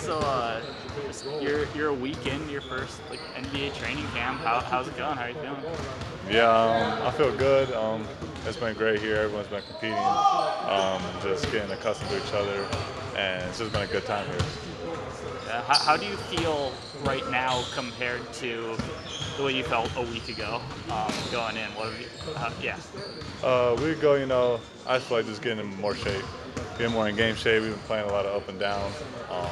So you're a week in your first like NBA training camp. How's it going? How are you feeling? Yeah, I feel good. It's been great here. Everyone's been competing, just getting accustomed to each other, and it's just been a good time here. How do you feel right now compared to the way you felt a week ago going in? What have you? Yeah. We go, I just feel like just getting in more shape, getting more in game shape. We've been playing a lot of up and down, um,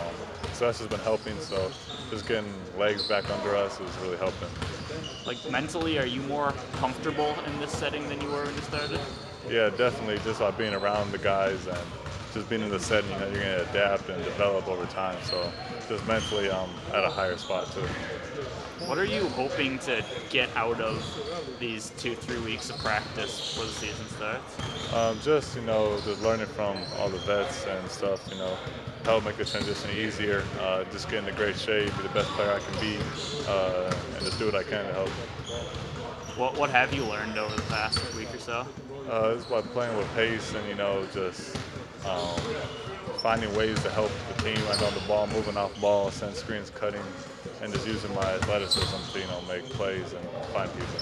so that's just been helping. So just getting legs back under us is really helping. Like mentally, are you more comfortable in this setting than you were when you started? Yeah, definitely. Just by being around the guys and just being in the setting, you're going to adapt and develop over time. So just mentally, I'm at a higher spot too. What are you hoping to get out of these 3 weeks of practice before the season starts? Just learning from all the vets and stuff. Help make the transition easier. Just get into great shape, be the best player I can be, and just do what I can to help. What have you learned over the past week or so? It's about playing with pace and just um, finding ways to help the team. Like on the ball, moving off ball, send screens, cutting, and just using my athleticism to make plays and find people.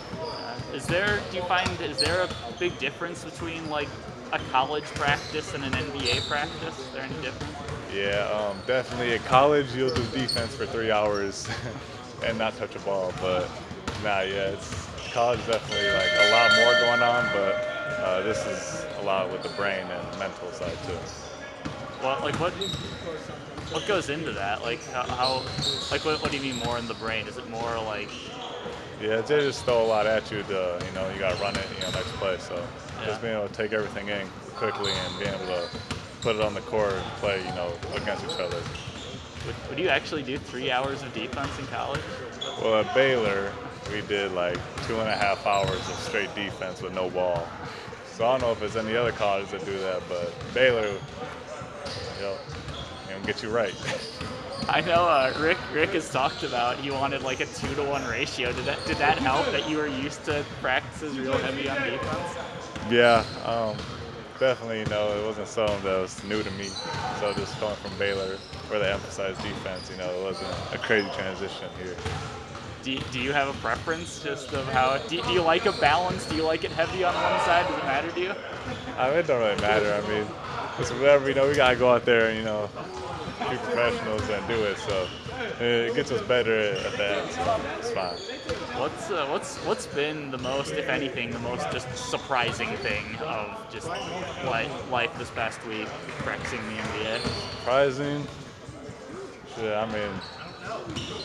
Is there a big difference between like a college practice and an NBA practice? Is there any difference? Yeah, definitely. At college, you'll do defense for 3 hours and not touch a ball. But it's college is definitely like a lot more going on. But this is a lot with the brain and mental side too. Well, like what goes into that? Like how like what do you mean more in the brain? Is it more like Yeah, they just throw a lot at you. You got to run it. Next play. So yeah. just being able to take everything in quickly and being able to put it on the court and play, against each other. Would you actually do 3 hours of defense in college? Well, at Baylor, we did like 2.5 hours of straight defense with no ball. So I don't know if there's any other colleges that do that, but Baylor, get you right. I know Rick has talked about he wanted like a 2-to-1 ratio. Did that help that you were used to practices real heavy on defense? Yeah, definitely. It wasn't something that was new to me. So just coming from Baylor, where they emphasize defense, it wasn't a crazy transition here. Do you have a preference just of how? Do you like a balance? Do you like it heavy on one side? Does it matter to you? It don't really matter. It's whatever. We gotta go out there and be professionals and do it. So it gets us better at that. So it's fine. What's been the most, if anything, the most just surprising thing of just life this past week practicing the NBA? Surprising? Yeah,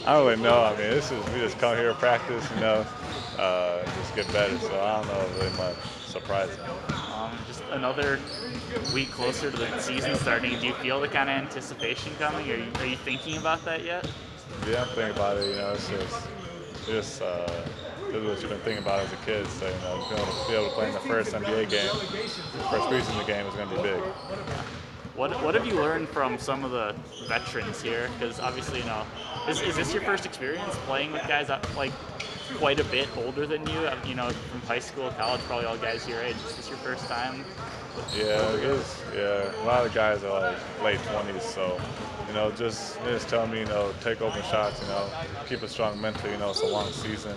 I don't really know. We just come here to practice, just get better. So I don't know really much surprising. Just another week closer to the season starting. Do you feel the kind of anticipation coming? Are you thinking about that yet? Yeah, I'm thinking about it. It's just what you've been thinking about as a kid. So be able to play in the first NBA game, first preseason game is going to be big. What have you learned from some of the veterans here? Because obviously, is this your first experience playing with guys like quite a bit older than you? From high school, college, probably all guys your age. Is this your first time? Yeah, it is. Yeah, a lot of the guys are like late 20s, so just tell me, take open shots, keep it strong mentally. It's a long season.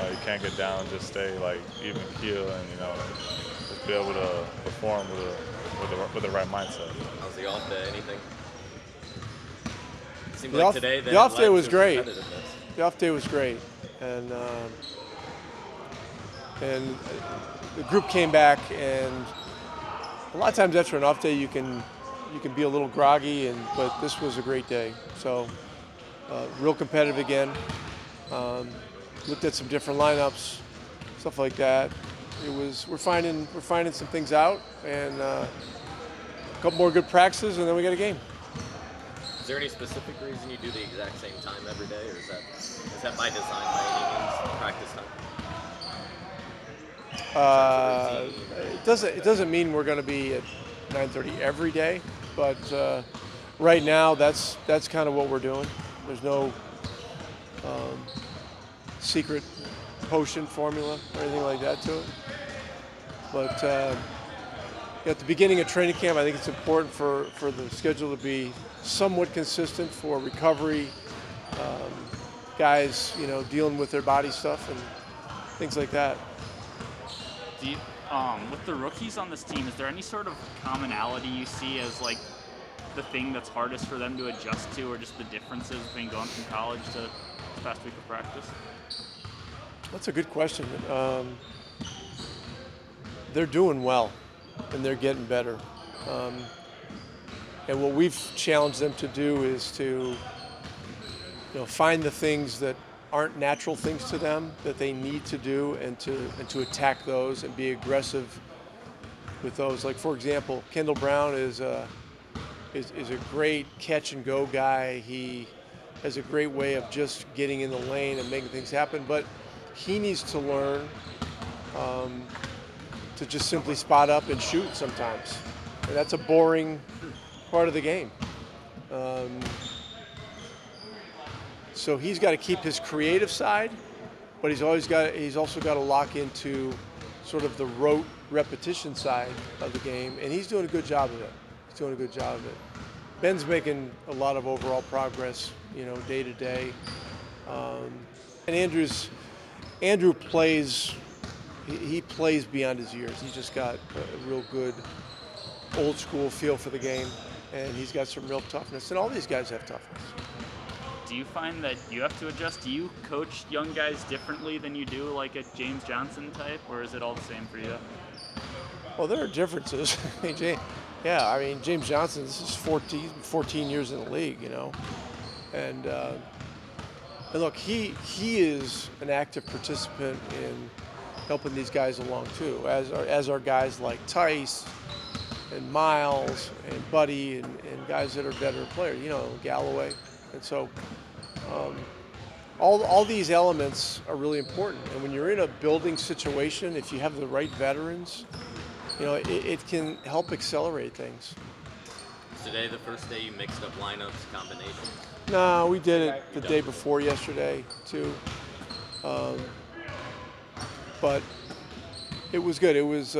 You can't get down. Just stay like even keel, and just be able to perform with the right mindset. How's the off day? Anything? Seemed The like off, today the off day was to great. competitiveness. The off day was great, and the group came back, and a lot of times after an off day you can be a little groggy, but this was a great day. So real competitive again. Looked at some different lineups, stuff like that. We're finding some things out, and a couple more good practices, and then we got a game. Is there any specific reason you do the exact same time every day, or is that by design by any means, practice time? It doesn't mean we're going to be at 9:30 every day, but right now that's kind of what we're doing. There's no secret potion formula or anything like that to it. But at the beginning of training camp, I think it's important for the schedule to be somewhat consistent for recovery, guys, dealing with their body stuff and things like that. Do you, with the rookies on this team, is there any sort of commonality you see as like the thing that's hardest for them to adjust to, or just the differences between going from college to this past week of practice? That's a good question. They're doing well, and they're getting better. And what we've challenged them to do is to, find the things that aren't natural things to them that they need to do, and to attack those and be aggressive with those. Like, for example, Kendall Brown is a great catch and go guy. He has a great way of just getting in the lane and making things happen, but he needs to learn to just simply spot up and shoot sometimes. And that's a boring part of the game. So he's got to keep his creative side, but he's also got to lock into sort of the rote repetition side of the game, and he's doing a good job of it. Ben's making a lot of overall progress, day to day. And Andrew plays. He plays beyond his years. He's just got a real good old school feel for the game, and he's got some real toughness. And all these guys have toughness. Do you find that you have to adjust? Do you coach young guys differently than you do like a James Johnson type, or is it all the same for you? Well, there are differences. James Johnson, this is 14 years in the league, and look, he is an active participant in helping these guys along too, as are guys like Tice and Miles and Buddy and guys that are better players, Galloway. And so all these elements are really important. And when you're in a building situation, if you have the right veterans, it can help accelerate things. Today, the first day you mixed up lineups, combinations? No, we did it the day before yesterday too. But it was good. It was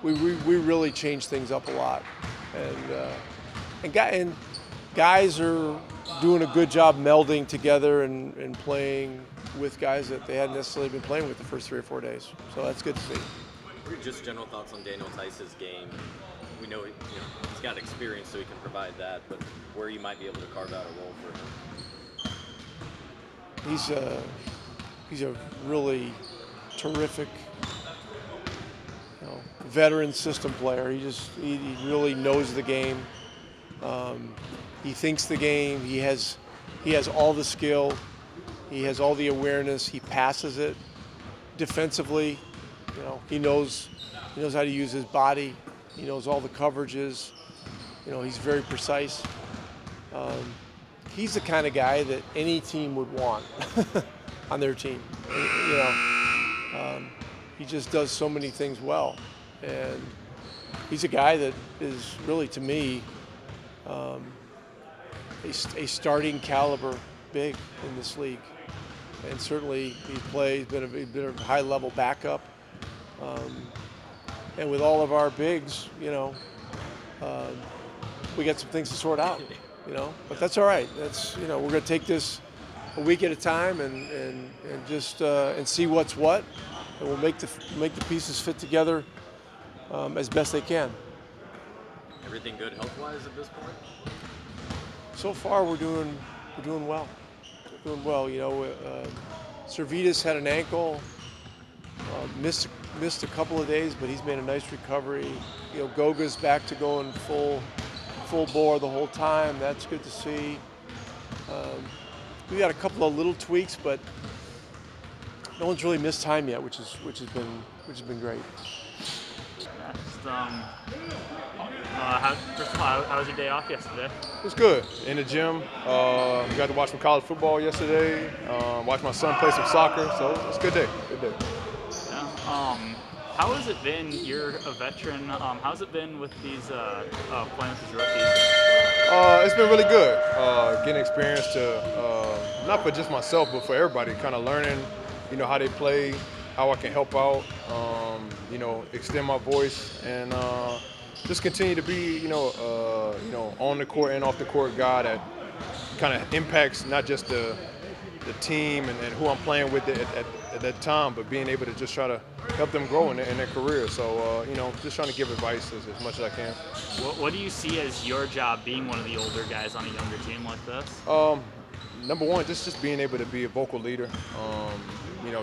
we really changed things up a lot, and guys are doing a good job melding together and playing with guys that they hadn't necessarily been playing with the first 3 or 4 days. So that's good to see. What are just general thoughts on Daniel Tice's game? We know he's got experience, so he can provide that, but where you might be able to carve out a role for him? He's a really terrific, veteran system player. He really knows the game. He thinks the game. He has all the skill. He has all the awareness. He passes it defensively. He knows how to use his body. He knows all the coverages. He's very precise. He's the kind of guy that any team would want on their team. He just does so many things well, and he's a guy that is really, to me, a starting caliber big in this league. And certainly he's been a high-level backup. And with all of our bigs, we got some things to sort out, But that's all right. That's we're going to take this a week at a time and just and see what's what, and we'll make the pieces fit together as best they can. Everything good health-wise at this point? So far, we're doing well. Servetus had an ankle, missed a couple of days, but he's made a nice recovery. Goga's back to going full bore the whole time. That's good to see. We got a couple of little tweaks, but no one's really missed time yet, which has been great. First of all, how was your day off yesterday? It was good. In the gym. Got to watch some college football yesterday. Watched my son play some soccer. So it's a good day. Good day. Yeah. How has it been? You're a veteran. How's it been with these playing with these rookies? It's been really good. Getting experience to not for just myself, but for everybody. Kind of learning, how they play. how I can help out, extend my voice, and just continue to be, on the court and off the court guy that kind of impacts not just the team and who I'm playing with at that time, but being able to just try to help them grow in their career. So, just trying to give advice as much as I can. What do you see as your job being one of the older guys on a younger team like this? Number one, just being able to be a vocal leader.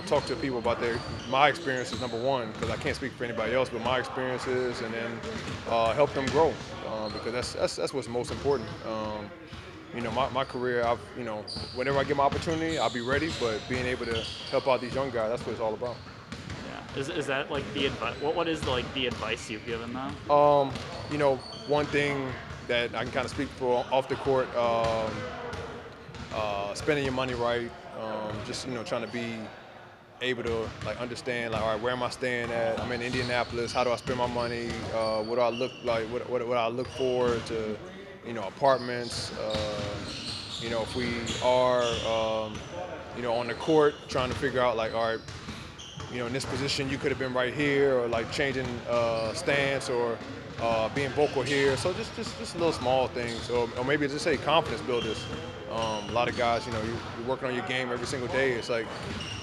Talk to people about my experiences, number one, because I can't speak for anybody else, but my experiences, and then help them grow, because that's what's most important. My career, whenever I get my opportunity, I'll be ready, but being able to help out these young guys, that's what it's all about. Yeah. Is that like the advice? What is the advice you've given them? One thing that I can kind of speak for off the court, spending your money right, just trying to be able to understand all right, where am I staying at? I'm in Indianapolis. How do I spend my money? What do I look like? What do I look forward to? Apartments. If we are on the court, trying to figure out all right, in this position you could have been right here, or changing stance, or being vocal here. So just little small things, or maybe just say confidence builders. A lot of guys, you're working on your game every single day. It's like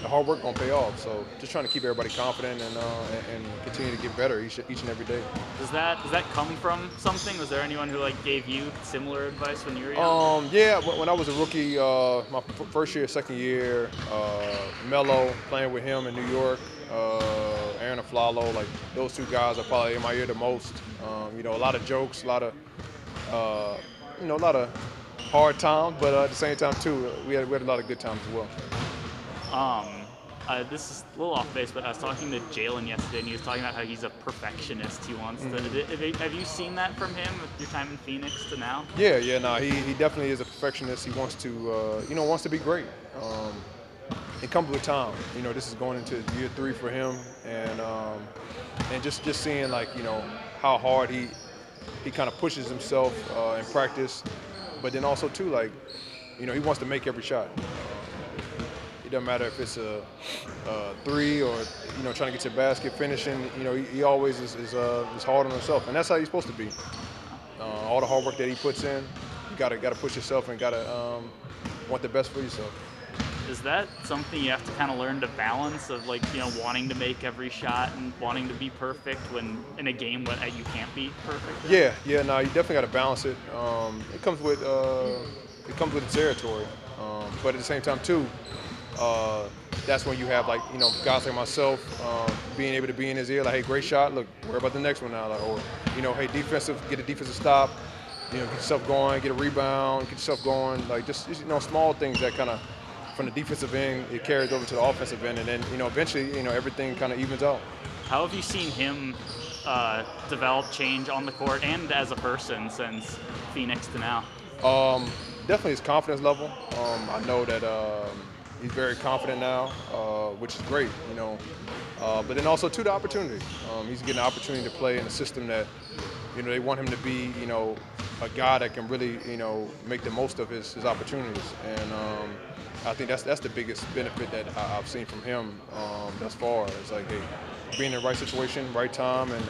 the hard work gonna pay off. So just trying to keep everybody confident and continue to get better each and every day. Does that come from something? Was there anyone who gave you similar advice when you were young? Yeah, when I was a rookie, my first year, second year, Melo, playing with him in New York, Aaron Aflalo, those two guys are probably in my ear the most. A lot of jokes, a lot of hard times, but at the same time too, we had a lot of good times as well. This is a little off base, but I was talking to Jalen yesterday, and he was talking about how he's a perfectionist. He wants to. Have you seen that from him with your time in Phoenix to now? Yeah, no, he definitely is a perfectionist. He wants to, wants to be great. It comes with time. This is going into year 3 for him, and just seeing how hard he kind of pushes himself in practice, but then also too he wants to make every shot. It doesn't matter if it's a 3 or trying to get to the basket, finishing. He always is hard on himself, and that's how he's supposed to be. All the hard work that he puts in, you gotta push yourself and gotta want the best for yourself. Is that something you have to kind of learn to balance of wanting to make every shot and wanting to be perfect when in a game when you can't be perfect? Yeah, no, you definitely got to balance it. It comes with the territory, but at the same time too, that's when you have guys like myself being able to be in his ear, hey, great shot, look, worry about the next one now, or hey, get a defensive stop, get yourself going, get a rebound, get yourself going, just small things that kind of, from the defensive end, it carries over to the offensive end, and then eventually everything kind of evens out. How have you seen him develop, change on the court and as a person since Phoenix to now? Definitely his confidence level. I know that he's very confident now, which is great. But then also too the opportunity. He's getting an opportunity to play in a system that they want him to be a guy that can really make the most of his opportunities, and I think that's the biggest benefit that I've seen from him thus far. It's hey, being in the right situation, right time, and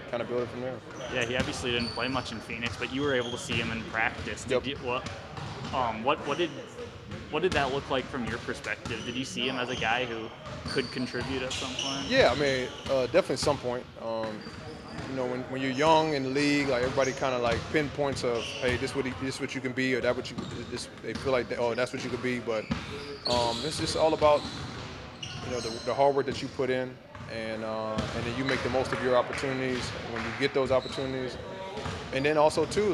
kind of build it from there. Yeah, he obviously didn't play much in Phoenix, but you were able to see him in practice. Yep. What did that look like from your perspective? Did you see him as a guy who could contribute at some point? Yeah, I mean, definitely at some point. When you're young in the league, everybody kind of pinpoints of, hey, this what you can be, or that what you. They feel that's what you could be, but it's just all about the hard work that you put in, and then you make the most of your opportunities when you get those opportunities, and then also too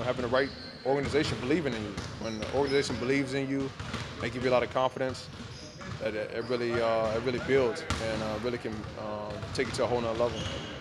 having the right organization believing in you. When the organization believes in you, they give you a lot of confidence. It really builds and really can take you to a whole nother level.